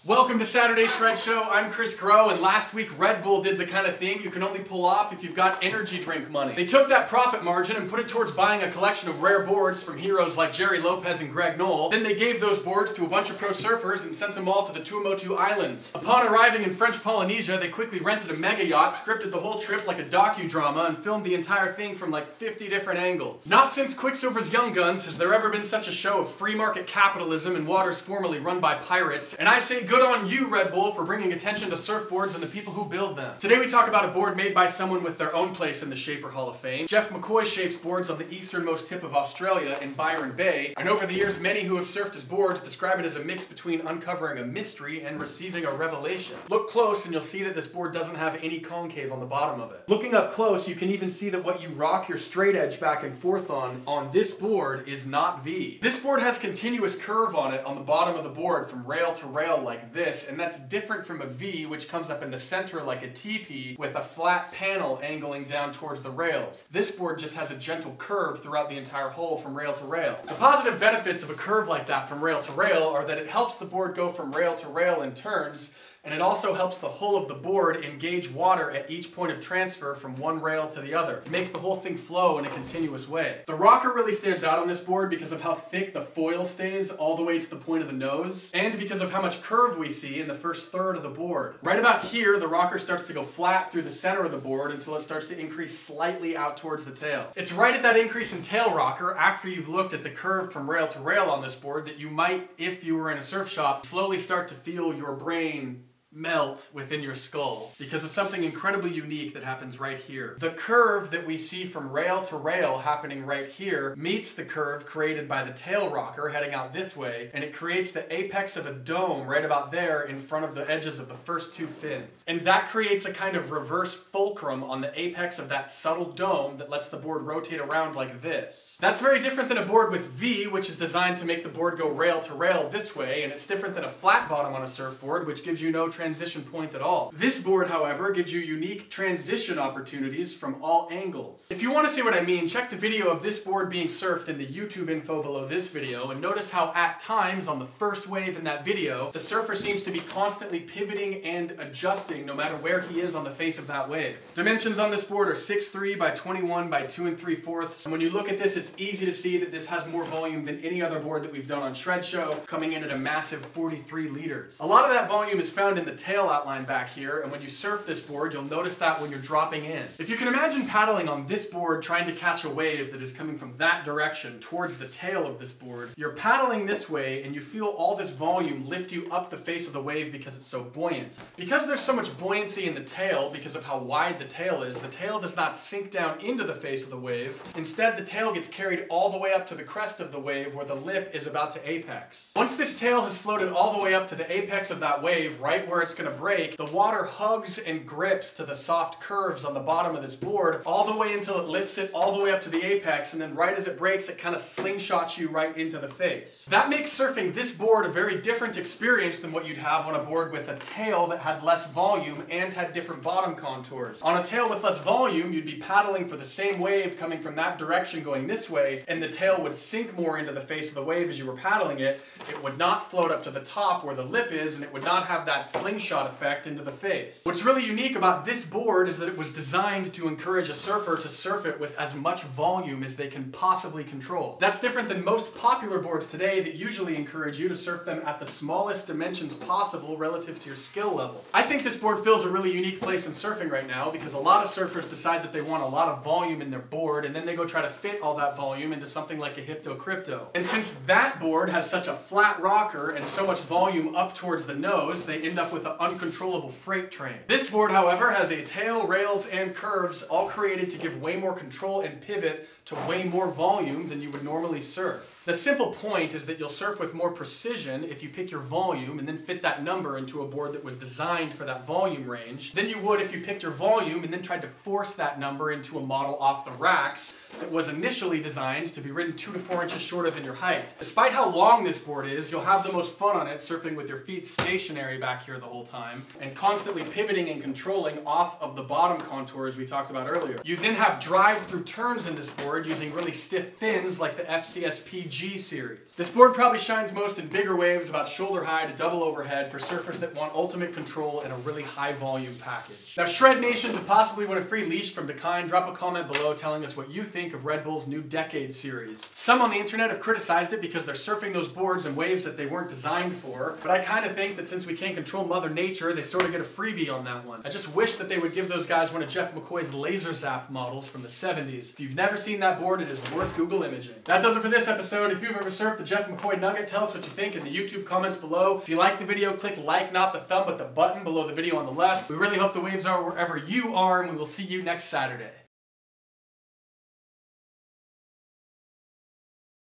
Welcome to Saturday Shred Show. I'm Chris Groh, and last week Red Bull did the kind of thing you can only pull off if you've got energy drink money. They took that profit margin and put it towards buying a collection of rare boards from heroes like Jerry Lopez and Greg Knoll. Then they gave those boards to a bunch of pro surfers and sent them all to the Tuamotu Islands. Upon arriving in French Polynesia, they quickly rented a mega yacht, scripted the whole trip like a docudrama, and filmed the entire thing from like 50 different angles. Not since Quicksilver's Young Guns has there ever been such a show of free market capitalism in waters formerly run by pirates, and I say good on you, Red Bull, for bringing attention to surfboards and the people who build them. Today we talk about a board made by someone with their own place in the Shaper Hall of Fame. Geoff McCoy shapes boards on the easternmost tip of Australia in Byron Bay, and over the years many who have surfed his boards describe it as a mix between uncovering a mystery and receiving a revelation. Look close and you'll see that this board doesn't have any concave on the bottom of it. Looking up close, you can even see that what you rock your straight edge back and forth on this board is not V. This board has continuous curve on it on the bottom of the board from rail to rail like this, and that's different from a V, which comes up in the center like a teepee with a flat panel angling down towards the rails. This board just has a gentle curve throughout the entire hole from rail to rail. The positive benefits of a curve like that from rail to rail are that it helps the board go from rail to rail in turns, and it also helps the hull of the board engage water at each point of transfer from one rail to the other. It makes the whole thing flow in a continuous way. The rocker really stands out on this board because of how thick the foil stays all the way to the point of the nose, and because of how much curve we see in the first third of the board. Right about here, the rocker starts to go flat through the center of the board until it starts to increase slightly out towards the tail. It's right at that increase in tail rocker, after you've looked at the curve from rail to rail on this board, that you might, if you were in a surf shop, slowly start to feel your brain melt within your skull because of something incredibly unique that happens right here. The curve that we see from rail to rail happening right here meets the curve created by the tail rocker heading out this way, and it creates the apex of a dome right about there in front of the edges of the first two fins. And that creates a kind of reverse fulcrum on the apex of that subtle dome that lets the board rotate around like this. That's very different than a board with V, which is designed to make the board go rail to rail this way, and it's different than a flat bottom on a surfboard, which gives you no transition point at all. This board, however, gives you unique transition opportunities from all angles. If you want to see what I mean, check the video of this board being surfed in the YouTube info below this video, and notice how at times on the first wave in that video, the surfer seems to be constantly pivoting and adjusting no matter where he is on the face of that wave. Dimensions on this board are 6'3" by 21 by 2 3/4. And when you look at this, it's easy to see that this has more volume than any other board that we've done on Shred Show, coming in at a massive 43 liters. A lot of that volume is found in the tail outline back here, and when you surf this board, you'll notice that when you're dropping in. If you can imagine paddling on this board trying to catch a wave that is coming from that direction towards the tail of this board, you're paddling this way and you feel all this volume lift you up the face of the wave because it's so buoyant. Because there's so much buoyancy in the tail because of how wide the tail is, the tail does not sink down into the face of the wave. Instead, the tail gets carried all the way up to the crest of the wave where the lip is about to apex. Once this tail has floated all the way up to the apex of that wave, right where it's going to break, the water hugs and grips to the soft curves on the bottom of this board all the way until it lifts it all the way up to the apex, and then right as it breaks, it kind of slingshots you right into the face. That makes surfing this board a very different experience than what you'd have on a board with a tail that had less volume and had different bottom contours. On a tail with less volume, you'd be paddling for the same wave coming from that direction going this way, and the tail would sink more into the face of the wave as you were paddling it. It would not float up to the top where the lip is, and it would not have that slingshot effect into the face. What's really unique about this board is that it was designed to encourage a surfer to surf it with as much volume as they can possibly control. That's different than most popular boards today that usually encourage you to surf them at the smallest dimensions possible relative to your skill level. I think this board fills a really unique place in surfing right now because a lot of surfers decide that they want a lot of volume in their board, and then they go try to fit all that volume into something like a Hypto Crypto. And since that board has such a flat rocker and so much volume up towards the nose, they end up with an uncontrollable freight train. This board, however, has a tail, rails, and curves all created to give way more control and pivot to way more volume than you would normally surf. The simple point is that you'll surf with more precision if you pick your volume and then fit that number into a board that was designed for that volume range than you would if you picked your volume and then tried to force that number into a model off the racks that was initially designed to be ridden 2 to 4 inches shorter than your height. Despite how long this board is, you'll have the most fun on it surfing with your feet stationary back here the whole time and constantly pivoting and controlling off of the bottom contours we talked about earlier. You then have drive-through turns in this board using really stiff fins like the FCSP G series. This board probably shines most in bigger waves, about shoulder high to double overhead, for surfers that want ultimate control in a really high volume package. Now Shred Nation, to possibly win a free leash from DaKine, drop a comment below telling us what you think of Red Bull's new Decade series. Some on the internet have criticized it because they're surfing those boards in waves that they weren't designed for, but I kind of think that since we can't control Mother Nature, they sort of get a freebie on that one. I just wish that they would give those guys one of Geoff McCoy's Lazor Zap models from the 70s. If you've never seen that board, it is worth Google imaging. That does it for this episode. If you've ever surfed the Geoff McCoy Nugget, tell us what you think in the YouTube comments below. If you like the video, click like, not the thumb, but the button below the video on the left. We really hope the waves are wherever you are, and we will see you next Saturday.